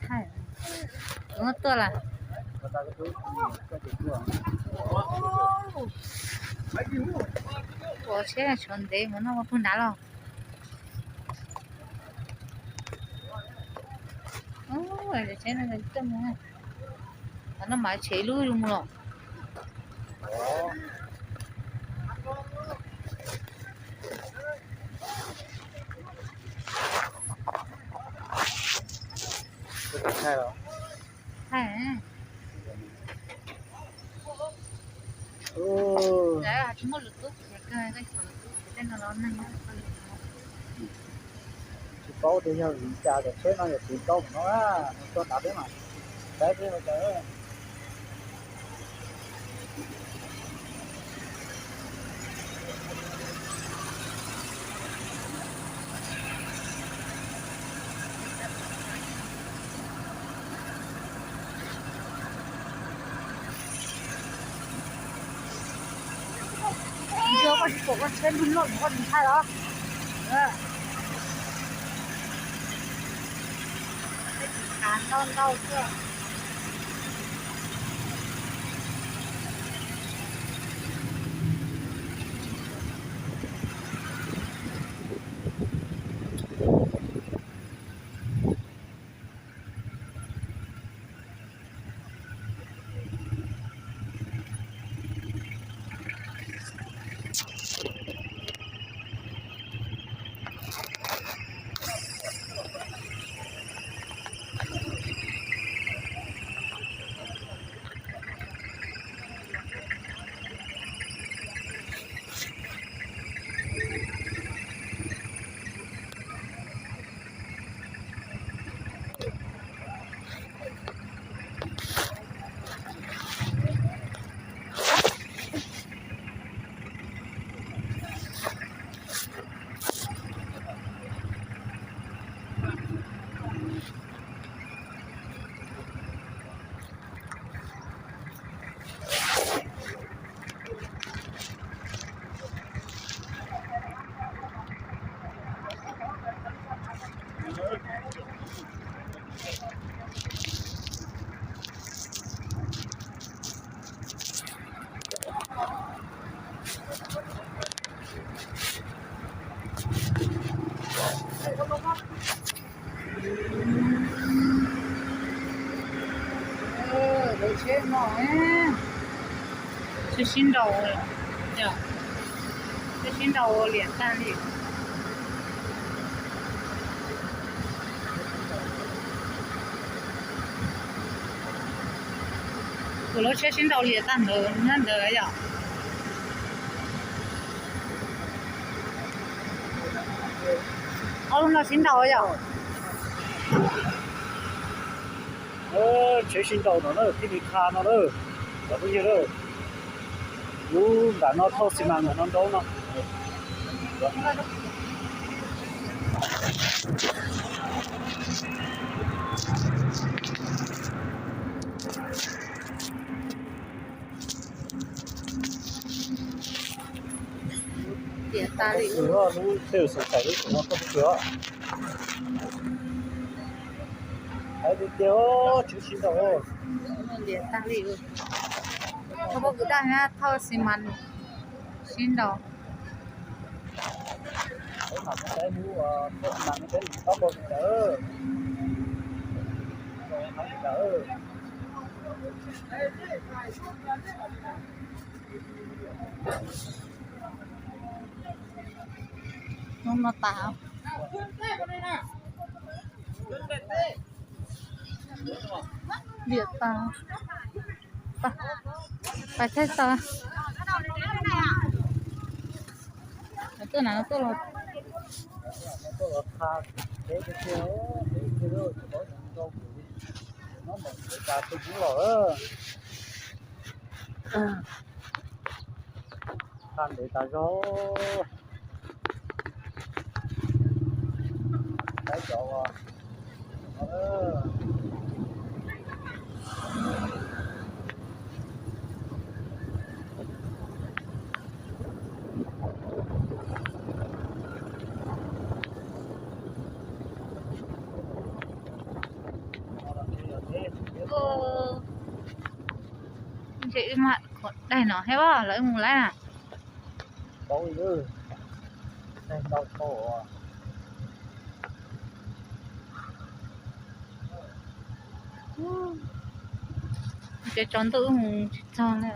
hai nó to là我现在穿的，我那我不拿了。哦，这现在是怎么？nó买chế lui đúng không? Hay rồi. Hay. Đấy, chúng một lượt tốt, cái tên nó nâng nó. Có thì nhau cha được thế nó là chỉ có nó á, cho tạo thế mà. Đấy thế mà trời. Giờ con trên luôn luôn con thay đó. Đau đau chưa? Để chế mỏi chế xin đầu rồi nhở chế xin đầu liền tan liền của nó chế xin đầu liền tan rồi nên đời nhở ông nó xin đầu nhở Chế sinh đầu nó cái bị kha nó đó, là cái gì đó, nó nó thô xi măng nó đâu nó. Điện ta đi. Nó theo sự phải nó không cửa. Đấy thì kéo chế sinh đầu. Điện ta đi. Không có cái đó ha, thao xi măng xin đầu. Đấy mà cái mua thô xi măng cái có bao nhiêu đỡ. Rồi nó đỡ. Nó tạo Việt ta phải thấy ta cái này nó tốt rồi nó một cái ta tôi cũng rồi than để ta gió cái chỗ chị mà đây nó hết bao lấy mùng lấy à tối ư nên đau khổ cái tròn tự mùng tròn này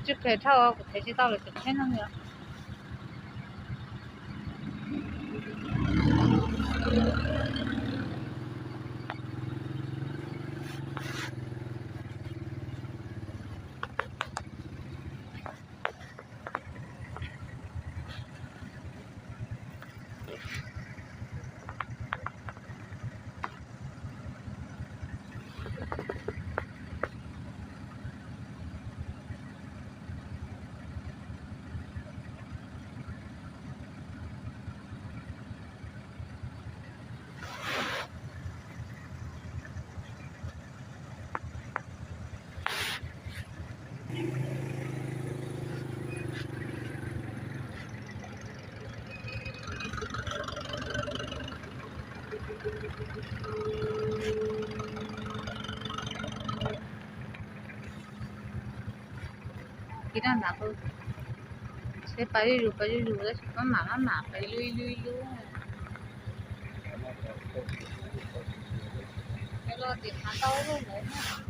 chứ cái thao của thấy chị tao là chụp hết năm nữa kita nak tu saya pagi dulu dah cuma mama pagi lu kalau di tahu lu lah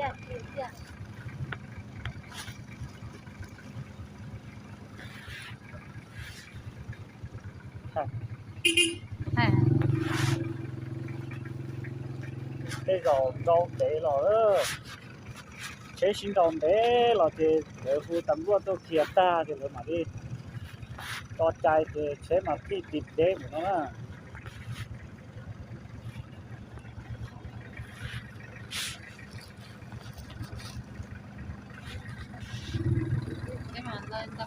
ya ya hai cái rồi đâu để rồi chế sinh đồng để là thì để phụ tầm luôn tôi kia ta thì mà đi to chạy thì chế mà khi tịt để của nó cái mà lên đâu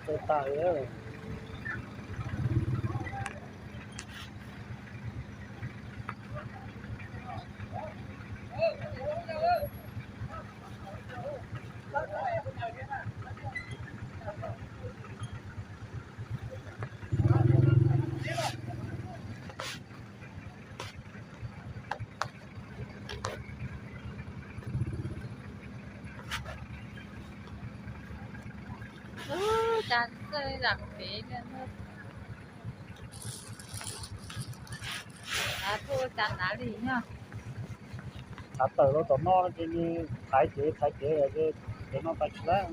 tôi tài đó chán rơi rằng phí nên thôi chán lá gì nhá à từ nó tụi nó thì thay chế rồi chứ để nó bạch lá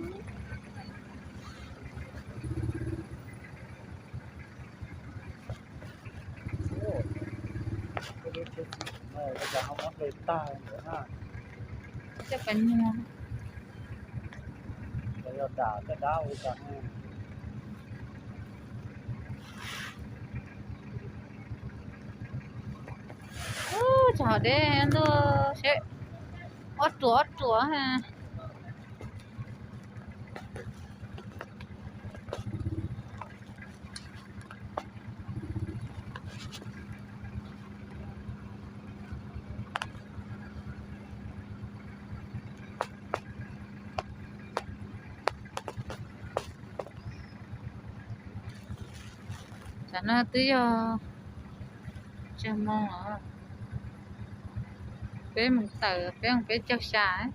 bây giờ không có người ta nữa ha chắc phải mua bây giờ đào cái đá bây giờ chào đấy nó sẽ ót chúa ha chả nó tới chờ mong ở bé mình tự bé chắc xa ấy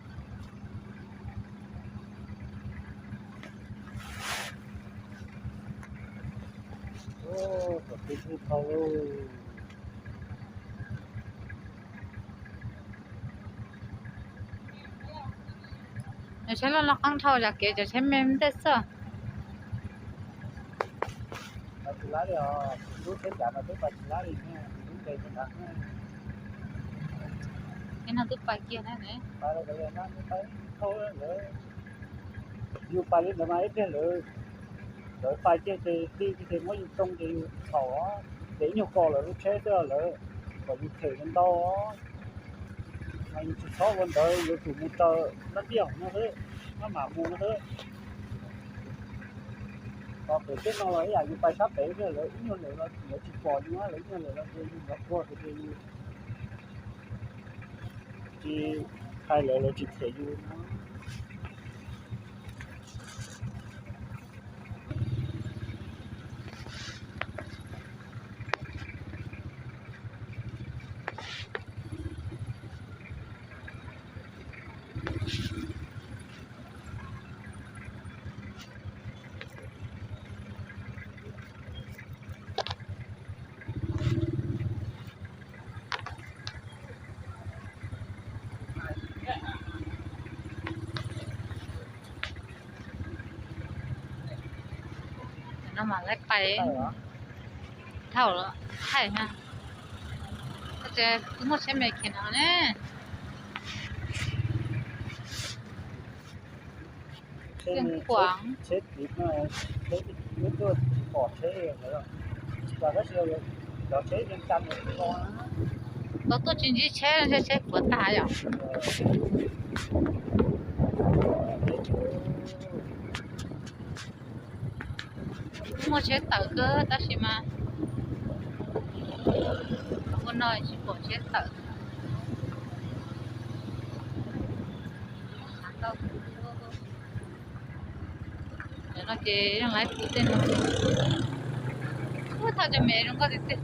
thật sự thâu luôn. 셀러랑 깡타오 잡게 저 샘맴 됐어. Bà chỉ lá đi à, lúc thế cả mà tôi bà chỉ lá đi nha, đúng đây tôi đặt nha. 걔는 또 빠기야 하네. Bà là cái này nó thấy thôi nữa. Dù bà lên mà ít nữa, rồi bà chơi thì mới dùng trong thì họ để nhiều cò là lúc chế đó là còn như thể nó to anh chỉ có vấn đề là chủ một tờ nó điệu nó thế nó mà mua nó thế còn cái nó lấy à như bài sắp đấy rồi lấy nhiều nữa là nó chỉ còn nó lấy nhiều nữa là nó qua cái gì chỉ hai nữa là chỉ thể như nó nó mà lấy bay hay hả thảo rồi hay ha. 어제 그거 재밌게 나네. chết thịt nó chết nó tôi bỏ chế rồi và cái siêu đó chế trên trăm rồi ngon 너또 진지 채 못다요. 그거 채 따그 다시마. 그거 너 싶어 채 따. nó chế đang lái phụ tên nó thao cho mẹ nó có thể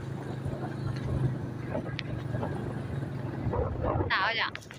tạo vậy